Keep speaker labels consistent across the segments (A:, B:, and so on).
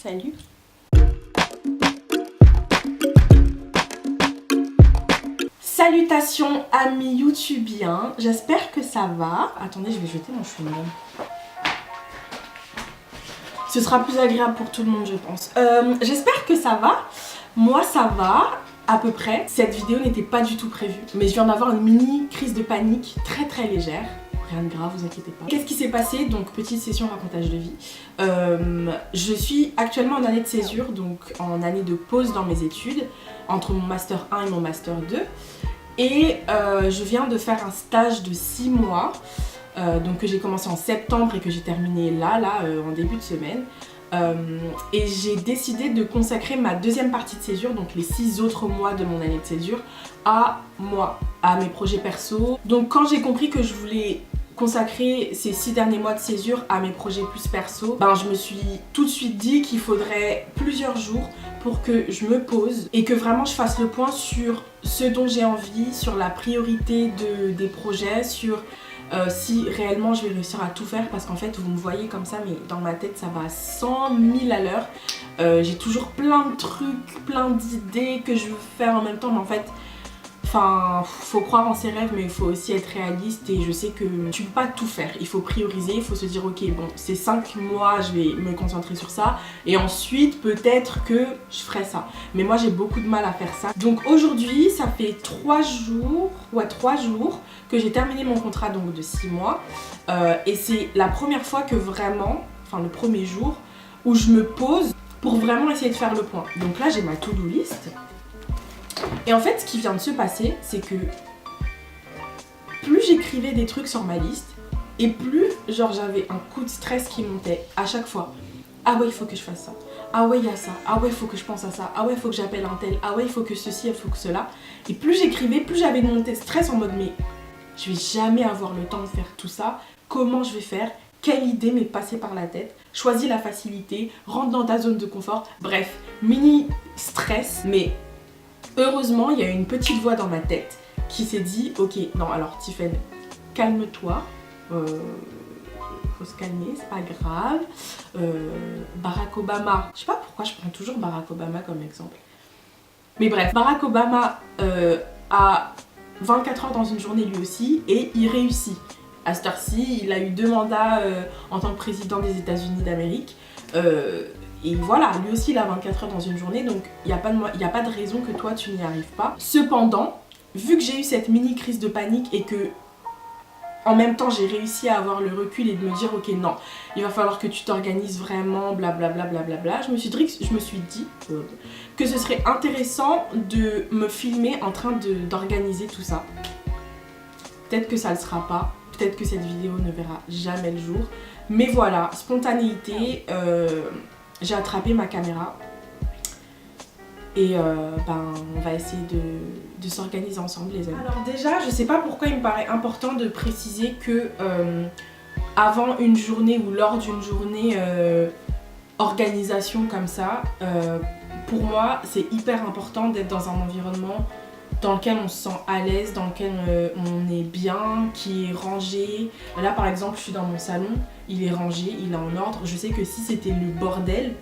A: Salut. Salutations amis youtubiens, j'espère que ça va. Attendez, je vais jeter mon chewing-gum. Ce sera plus agréable pour tout le monde, je pense. J'espère que ça va. Moi, ça va, à peu près. Cette vidéo n'était pas du tout prévue, mais je viens d'avoir une mini crise de panique très légère. Rien de grave, vous inquiétez pas. Qu'est-ce qui s'est passé? Donc, petite session racontage de vie. Je suis actuellement en année de césure, donc en année de pause dans mes études, entre mon Master 1 et mon Master 2. Et je viens de faire un stage de 6 mois, donc que j'ai commencé en septembre et que j'ai terminé là, en début de semaine. Et j'ai décidé de consacrer ma deuxième partie de césure, donc les 6 autres mois de mon année de césure, à moi, à mes projets perso. Donc quand j'ai compris que je voulais consacrer ces 6 derniers mois de césure à mes projets plus perso, ben je me suis tout de suite dit qu'il faudrait plusieurs jours pour que je me pose et que vraiment je fasse le point sur ce dont j'ai envie, sur la priorité des projets, sur si réellement je vais réussir à tout faire, parce qu'en fait vous me voyez comme ça mais dans ma tête ça va à 100 000 à l'heure. J'ai toujours plein de trucs, plein d'idées que je veux faire en même temps, mais en fait faut croire en ses rêves, mais il faut aussi être réaliste, et je sais que tu peux pas tout faire. Il faut prioriser, il faut se dire ok, bon, ces 5 mois je vais me concentrer sur ça et ensuite peut-être que je ferai ça. Mais moi j'ai beaucoup de mal à faire ça. Donc aujourd'hui ça fait 3 jours que j'ai terminé mon contrat donc de 6 mois et c'est la première fois que vraiment, le premier jour où je me pose pour vraiment essayer de faire le point. Donc là j'ai ma to-do list. Et en fait, ce qui vient de se passer, c'est que plus j'écrivais des trucs sur ma liste, et plus genre j'avais un coup de stress qui montait à chaque fois. Ah ouais, il faut que je fasse ça. Ah ouais, il y a ça. Ah ouais, il faut que je pense à ça. Ah ouais, il faut que j'appelle un tel. Ah ouais, il faut que ceci, il faut que cela. Et plus j'écrivais, plus j'avais de montée de stress en mode mais je vais jamais avoir le temps de faire tout ça. Comment je vais faire? Quelle idée m'est passée par la tête? Choisis la facilité, rentre dans ta zone de confort. Bref, mini stress, mais heureusement, il y a une petite voix dans ma tête qui s'est dit ok, non, alors Tiffen, calme-toi, faut se calmer, c'est pas grave. Barack Obama, je sais pas pourquoi je prends toujours Barack Obama comme exemple. Mais bref, Barack Obama a 24 heures dans une journée lui aussi et il réussit. À cette heure-ci, il a eu 2 mandats en tant que président des États-Unis d'Amérique. Et voilà, lui aussi il a 24 heures dans une journée, donc il n'y a pas de raison que toi tu n'y arrives pas. Cependant, vu que j'ai eu cette mini crise de panique et que en même temps j'ai réussi à avoir le recul et de me dire ok non, il va falloir que tu t'organises vraiment, blablabla, je me suis dit que ce serait intéressant de me filmer en train d'organiser tout ça. Peut-être que ça ne le sera pas, peut-être que cette vidéo ne verra jamais le jour, mais voilà, spontanéité. J'ai attrapé ma caméra et on va essayer de s'organiser ensemble les amis. Alors déjà, je sais pas pourquoi il me paraît important de préciser que avant une journée ou lors d'une journée organisation comme ça, pour moi c'est hyper important d'être dans un environnement dans lequel on se sent à l'aise, dans lequel on est bien, qui est rangé. Là par exemple je suis dans mon salon, il est rangé, il est en ordre. Je sais que si c'était le bordel,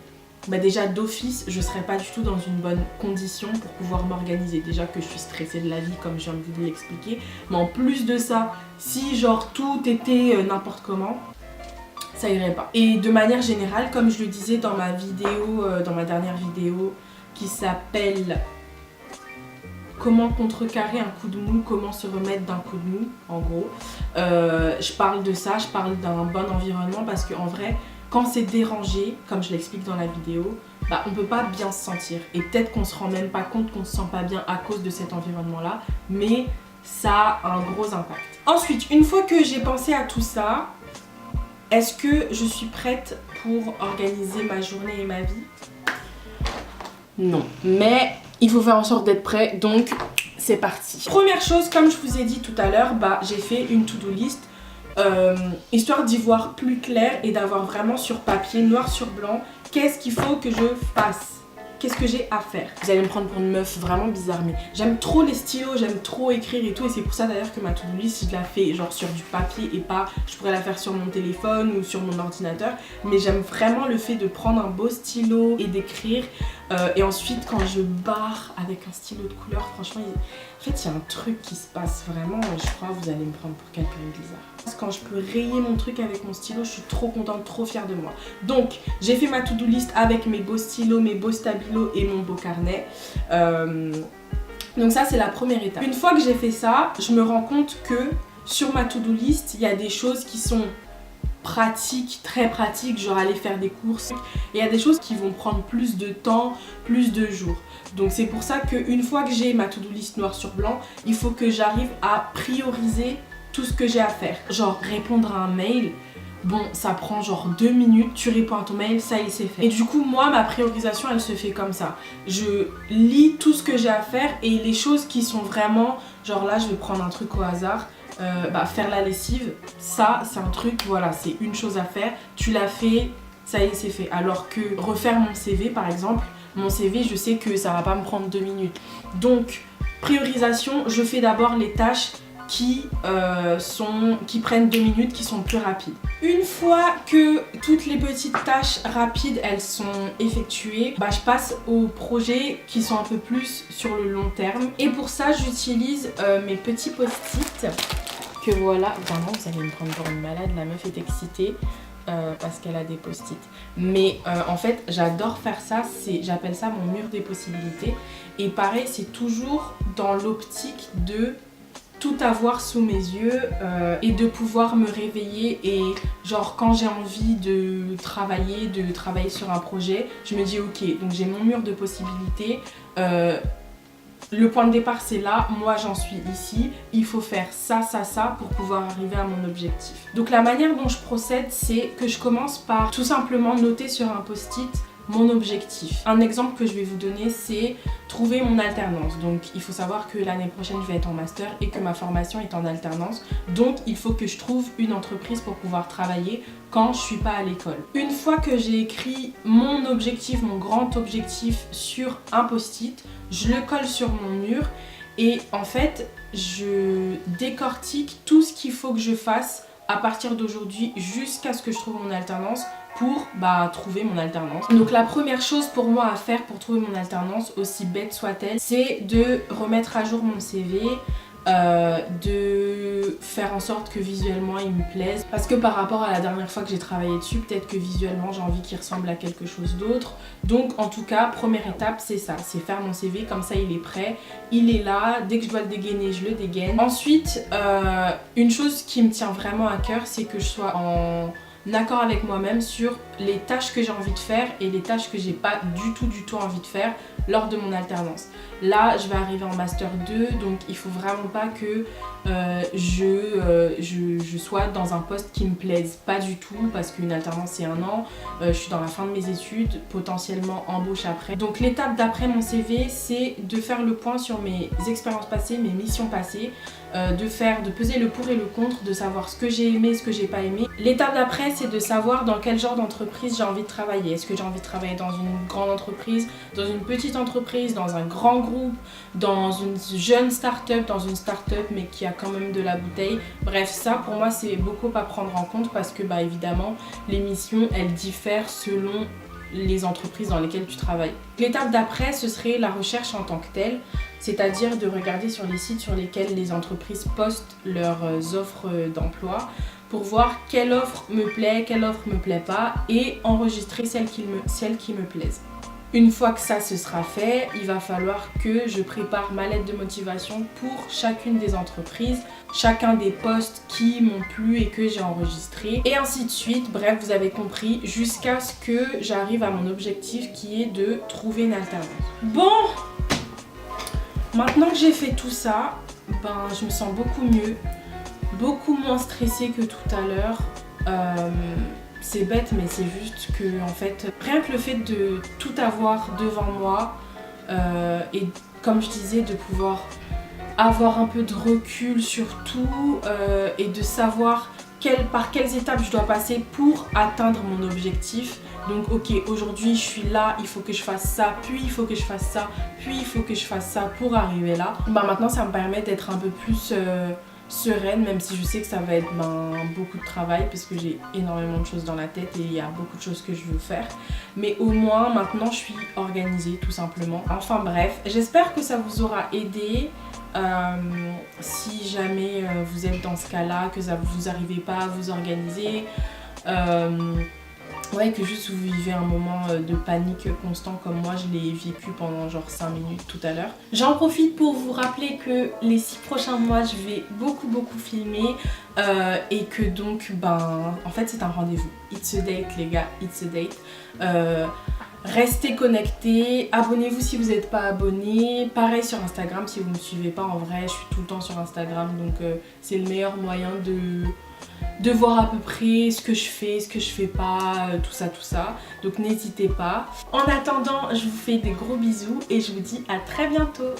A: bah déjà d'office je serais pas du tout dans une bonne condition pour pouvoir m'organiser. Déjà que je suis stressée de la vie comme je viens de vous l'expliquer, mais en plus de ça, si genre tout était n'importe comment, ça irait pas. Et de manière générale, comme je le disais dans ma vidéo, dans ma dernière vidéo qui s'appelle comment contrecarrer un coup de mou, comment se remettre d'un coup de mou, en gros. Je parle de ça, je parle d'un bon environnement parce qu'en vrai, quand c'est dérangé, comme je l'explique dans la vidéo, bah, on peut pas bien se sentir. Et peut-être qu'on se rend même pas compte qu'on se sent pas bien à cause de cet environnement-là, mais ça a un gros impact. Ensuite, une fois que j'ai pensé à tout ça, est-ce que je suis prête pour organiser ma journée et ma vie? Non, mais il faut faire en sorte d'être prêt, donc c'est parti. Première chose, comme je vous ai dit tout à l'heure, j'ai fait une to-do list histoire d'y voir plus clair et d'avoir vraiment sur papier, noir sur blanc, qu'est-ce qu'il faut que je fasse. qu'est-ce que j'ai à faire. Vous allez me prendre pour une meuf vraiment bizarre, mais j'aime trop les stylos, j'aime trop écrire et tout, et c'est pour ça d'ailleurs que ma to-do list, si je la fais genre sur du papier et pas, je pourrais la faire sur mon téléphone ou sur mon ordinateur, mais j'aime vraiment le fait de prendre un beau stylo et d'écrire. Et ensuite quand je barre avec un stylo de couleur, franchement en fait il y a un truc qui se passe vraiment, et je crois que vous allez me prendre pour quelqu'un de bizarre. Quand je peux rayer mon truc avec mon stylo, je suis trop contente, trop fière de moi. Donc j'ai fait ma to-do list avec mes beaux stylos, mes beaux stabilos et mon beau carnet. Donc ça c'est la première étape. Une fois que j'ai fait ça, je me rends compte que sur ma to-do list, il y a des choses qui sont pratiques, très pratiques, genre aller faire des courses. Et il y a des choses qui vont prendre plus de temps, plus de jours. Donc c'est pour ça qu'une fois que j'ai ma to-do list noir sur blanc, il faut que j'arrive à prioriser tout ce que j'ai à faire. Genre répondre à un mail, bon ça prend genre 2 minutes, tu réponds à ton mail, ça y est c'est fait. Et du coup moi ma priorisation elle se fait comme ça. Je lis tout ce que j'ai à faire et les choses qui sont vraiment, genre là je vais prendre un truc au hasard. Faire la lessive, ça c'est un truc, voilà, c'est une chose à faire, tu l'as fait, ça y est c'est fait. Alors que refaire mon CV par exemple, mon CV je sais que ça va pas me prendre 2 minutes. Donc priorisation, je fais d'abord les tâches qui prennent 2 minutes, qui sont plus rapides. Une fois que toutes les petites tâches rapides elles sont effectuées, je passe aux projets qui sont un peu plus sur le long terme. Et pour ça j'utilise mes petits post-it que voilà, vraiment vous allez me prendre pour une malade, la meuf est excitée. Parce qu'elle a des post-it. Mais en fait j'adore faire ça, j'appelle ça mon mur des possibilités. Et pareil c'est toujours dans l'optique de tout avoir sous mes yeux et de pouvoir me réveiller et genre quand j'ai envie de travailler sur un projet, je me dis ok, donc j'ai mon mur de possibilités, le point de départ c'est là, moi j'en suis ici, il faut faire ça, ça, ça pour pouvoir arriver à mon objectif. Donc la manière dont je procède c'est que je commence par tout simplement noter sur un post-it mon objectif. Un exemple que je vais vous donner c'est trouver mon alternance. Donc il faut savoir que l'année prochaine je vais être en master et que ma formation est en alternance. Donc il faut que je trouve une entreprise pour pouvoir travailler quand je suis pas à l'école. Une fois que j'ai écrit mon objectif, mon grand objectif sur un post-it, je le colle sur mon mur et en fait je décortique tout ce qu'il faut que je fasse à partir d'aujourd'hui jusqu'à ce que je trouve mon alternance pour trouver mon alternance. Donc la première chose pour moi à faire pour trouver mon alternance, aussi bête soit-elle, c'est de remettre à jour mon CV, de faire en sorte que visuellement il me plaise. Parce que par rapport à la dernière fois que j'ai travaillé dessus, peut-être que visuellement j'ai envie qu'il ressemble à quelque chose d'autre. Donc en tout cas, première étape c'est ça, c'est faire mon CV, comme ça il est prêt, il est là, dès que je dois le dégainer, je le dégaine. Ensuite, une chose qui me tient vraiment à cœur, c'est que je sois en accord avec moi-même sur les tâches que j'ai envie de faire et les tâches que j'ai pas du tout envie de faire lors de mon alternance. Là je vais arriver en master 2 donc il faut vraiment pas que je sois dans un poste qui me plaise pas du tout parce qu'une alternance c'est 1 an, je suis dans la fin de mes études, potentiellement embauche après. Donc l'étape d'après mon CV c'est de faire le point sur mes expériences passées, mes missions passées, de peser le pour et le contre, de savoir ce que j'ai aimé, ce que j'ai pas aimé. L'étape d'après c'est de savoir dans quel genre d'entreprise j'ai envie de travailler. Est-ce que j'ai envie de travailler dans une grande entreprise, dans une petite entreprise, dans un grand groupe, dans une jeune start-up, dans une start-up mais qui a quand même de la bouteille. Bref, ça pour moi c'est beaucoup à prendre en compte parce que évidemment les missions elles diffèrent selon les entreprises dans lesquelles tu travailles. L'étape d'après ce serait la recherche en tant que telle, c'est-à-dire de regarder sur les sites sur lesquels les entreprises postent leurs offres d'emploi pour voir quelle offre me plaît, quelle offre me plaît pas et enregistrer celles qui me plaisent. Une fois que ça se sera fait, il va falloir que je prépare ma lettre de motivation pour chacune des entreprises, chacun des postes qui m'ont plu et que j'ai enregistré et ainsi de suite. Bref, vous avez compris, jusqu'à ce que j'arrive à mon objectif qui est de trouver une alternance. Bon, maintenant que j'ai fait tout ça, je me sens beaucoup mieux, beaucoup moins stressée que tout à l'heure. C'est bête mais c'est juste que en fait rien que le fait de tout avoir devant moi et comme je disais de pouvoir avoir un peu de recul sur tout et de savoir par quelles étapes je dois passer pour atteindre mon objectif, Donc ok, aujourd'hui je suis là, il faut que je fasse ça, puis il faut que je fasse ça, puis il faut que je fasse ça pour arriver là. Bah maintenant ça me permet d'être un peu plus sereine, même si je sais que ça va être beaucoup de travail parce que j'ai énormément de choses dans la tête et il y a beaucoup de choses que je veux faire. Mais au moins maintenant je suis organisée tout simplement. Enfin bref, j'espère que ça vous aura aidé. Si jamais vous êtes dans ce cas-là, que vous n'arrivez pas à vous organiser, ouais, que juste vous vivez un moment de panique constant comme moi je l'ai vécu pendant genre 5 minutes tout à l'heure. J'en profite pour vous rappeler que les 6 prochains mois je vais beaucoup filmer et que donc en fait c'est un rendez-vous. It's a date les gars, it's a date. Restez connectés, abonnez-vous si vous n'êtes pas abonné. Pareil sur Instagram, si vous ne me suivez pas, en vrai je suis tout le temps sur Instagram, donc c'est le meilleur moyen de voir à peu près ce que je fais, ce que je fais pas, tout ça. Donc n'hésitez pas. En attendant, je vous fais des gros bisous et je vous dis à très bientôt.